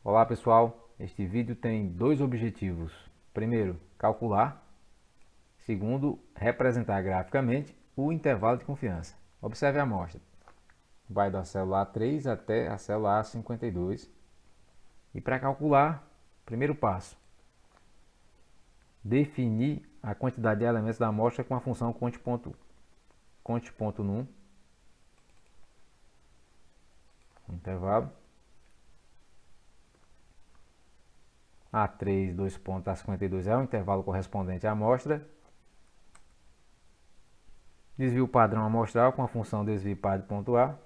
Olá pessoal, este vídeo tem dois objetivos. Primeiro, calcular. Segundo, representar graficamente o intervalo de confiança. Observe a amostra. Vai da célula A3 até a célula A52. E para calcular, primeiro passo, definir a quantidade de elementos da amostra com a função conte.num, intervalo. A3, 2 pontos, A52 é o intervalo correspondente à amostra. Desvio padrão amostral com a função desvio par de ponto A.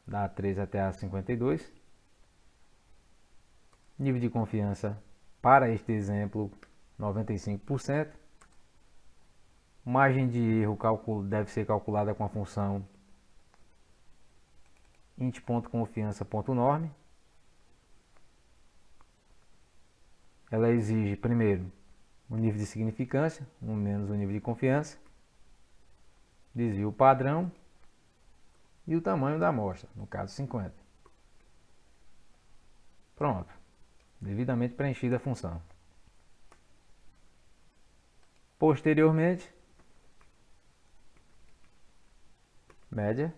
Da A3 até A52. Nível de confiança para este exemplo, 95%. Margem de erro deve ser calculada com a função int.confiança.norm. Ela exige primeiro o nível de significância, 1 menos o nível de confiança, desvio padrão e o tamanho da amostra, no caso 50. Pronto, devidamente preenchida a função. Posteriormente, média,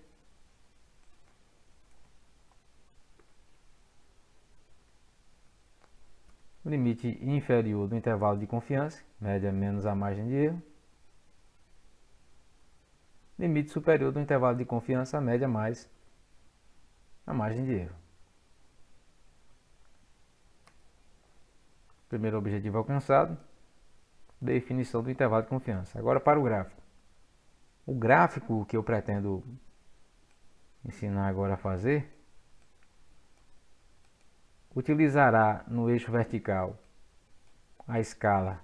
limite inferior do intervalo de confiança, média menos a margem de erro, limite superior do intervalo de confiança, média mais a margem de erro. Primeiro objetivo alcançado, definição do intervalo de confiança. Agora para o gráfico. O gráfico que eu pretendo ensinar agora a fazer utilizará no eixo vertical a escala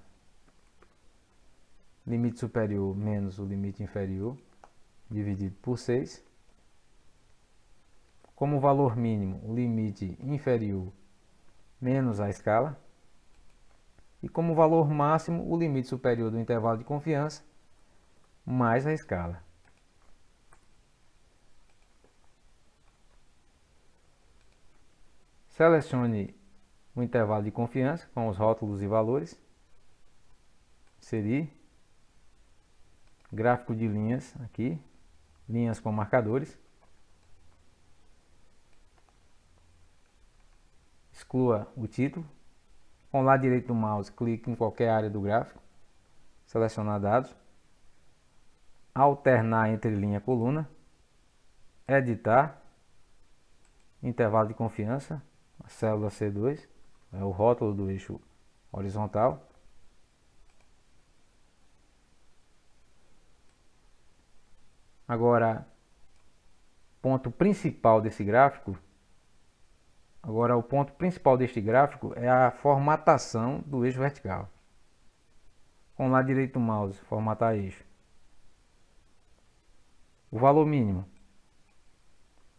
limite superior menos o limite inferior dividido por 6. Como valor mínimo, o limite inferior menos a escala. E como valor máximo, o limite superior do intervalo de confiança mais a escala. Selecione o intervalo de confiança com os rótulos e valores. Inserir. Gráfico de linhas aqui. Linhas com marcadores. Exclua o título. Com o lado direito do mouse, clique em qualquer área do gráfico. Selecionar dados. Alternar entre linha e coluna. Editar. Intervalo de confiança. A célula C2. É o rótulo do eixo horizontal. Agora, ponto principal desse gráfico. Agora, o ponto principal deste gráfico é a formatação do eixo vertical. Com o lado direito do mouse, formatar eixo. O valor mínimo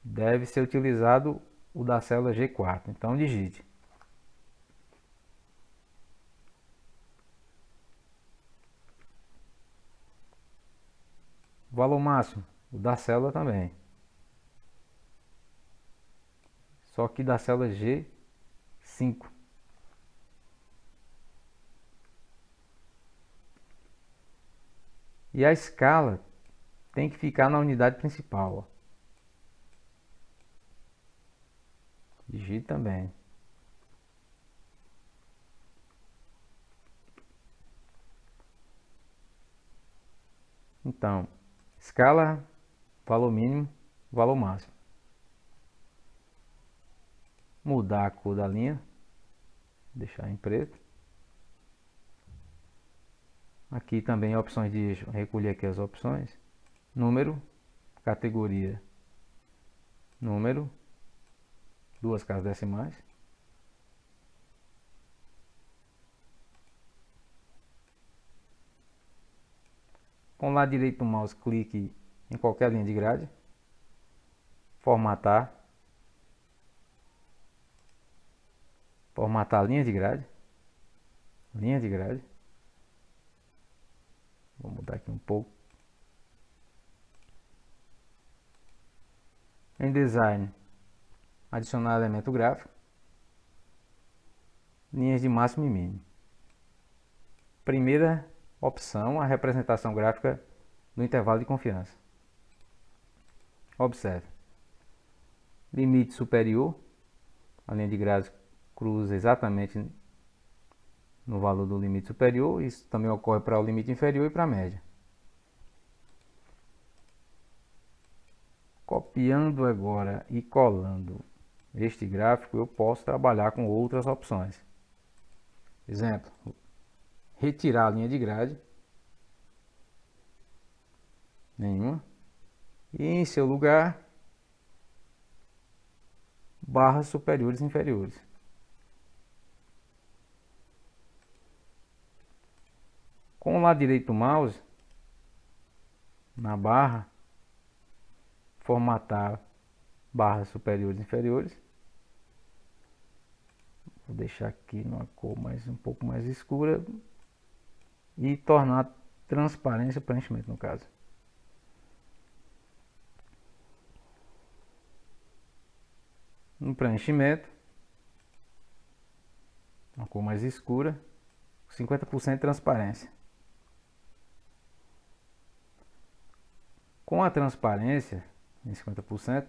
deve ser utilizado o da célula G4. Então, digite. O valor máximo, o da célula também. Só que da célula G5. E a escala tem que ficar na unidade principal. Ó. Digite também. Então, escala, valor mínimo, valor máximo. Mudar a cor da linha, deixar em preto. Aqui também opções de eixo, recolher aqui as opções. Número, categoria, número, 2 casas decimais. Com o lado direito do mouse, clique em qualquer linha de grade. Formatar. Formatar a linha de grade. Linha de grade. Vou mudar aqui um pouco. Em design, adicionar elemento gráfico, linhas de máximo e mínimo. Primeira opção, a representação gráfica do intervalo de confiança. Observe. Limite superior, a linha de grade cruza exatamente no valor do limite superior. Isso também ocorre para o limite inferior e para a média. Copiando agora e colando este gráfico, eu posso trabalhar com outras opções. Exemplo, retirar a linha de grade, nenhuma, e em seu lugar, barras superiores e inferiores. Com o lado direito do mouse, na barra, formatar barras superiores e inferiores. Vou deixar aqui numa cor um pouco mais escura e tornar transparência o preenchimento no caso. No preenchimento, uma cor mais escura, 50% de transparência. Com a transparência em 50%,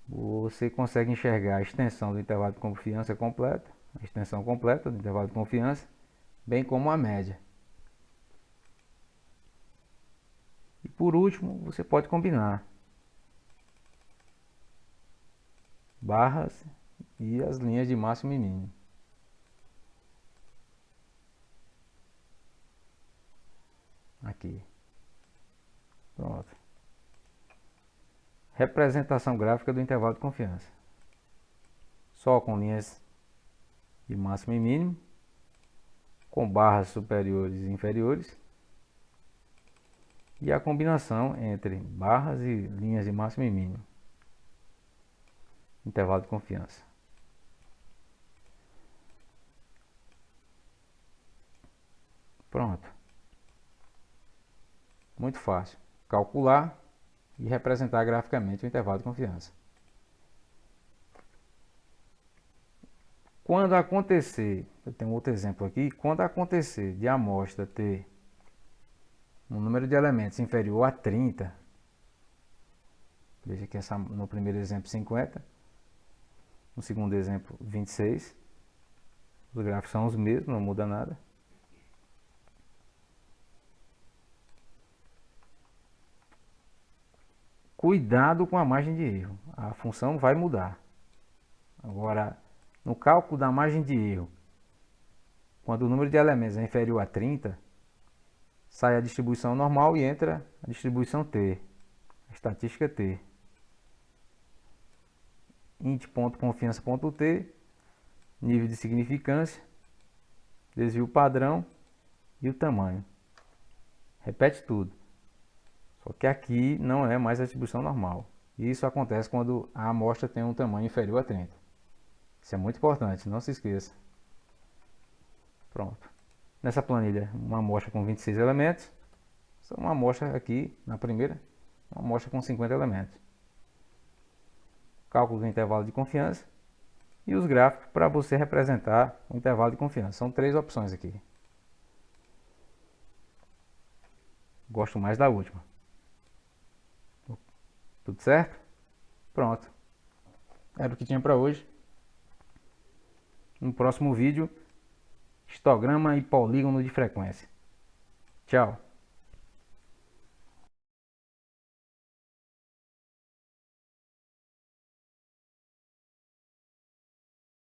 você consegue enxergar a extensão do intervalo de confiança completa, a extensão completa do intervalo de confiança, bem como a média. E por último, você pode combinar barras e as linhas de máximo e mínimo. Aqui. Pronto. Representação gráfica do intervalo de confiança. Só com linhas de máximo e mínimo, com barras superiores e inferiores, e a combinação entre barras e linhas de máximo e mínimo. Intervalo de confiança. Pronto. Muito fácil. Calcular e representar graficamente o intervalo de confiança. Quando acontecer, eu tenho outro exemplo aqui, quando acontecer de a amostra ter um número de elementos inferior a 30, veja que no primeiro exemplo 50, no segundo exemplo 26, os gráficos são os mesmos, não muda nada. Cuidado com a margem de erro, a função vai mudar. Agora, no cálculo da margem de erro, quando o número de elementos é inferior a 30, sai a distribuição normal e entra a distribuição T, a estatística T. int.confiança.t, nível de significância, desvio padrão e o tamanho. Repete tudo. Só que aqui não é mais a distribuição normal. Isso acontece quando a amostra tem um tamanho inferior a 30. Isso é muito importante, não se esqueça. Pronto. Nessa planilha, uma amostra com 26 elementos. Uma amostra aqui, na primeira, uma amostra com 50 elementos. Cálculo do intervalo de confiança. E os gráficos para você representar o intervalo de confiança. São 3 opções aqui. Gosto mais da última. Tudo certo? Pronto. Era o que tinha para hoje. No próximo vídeo, histograma e polígono de frequência. Tchau.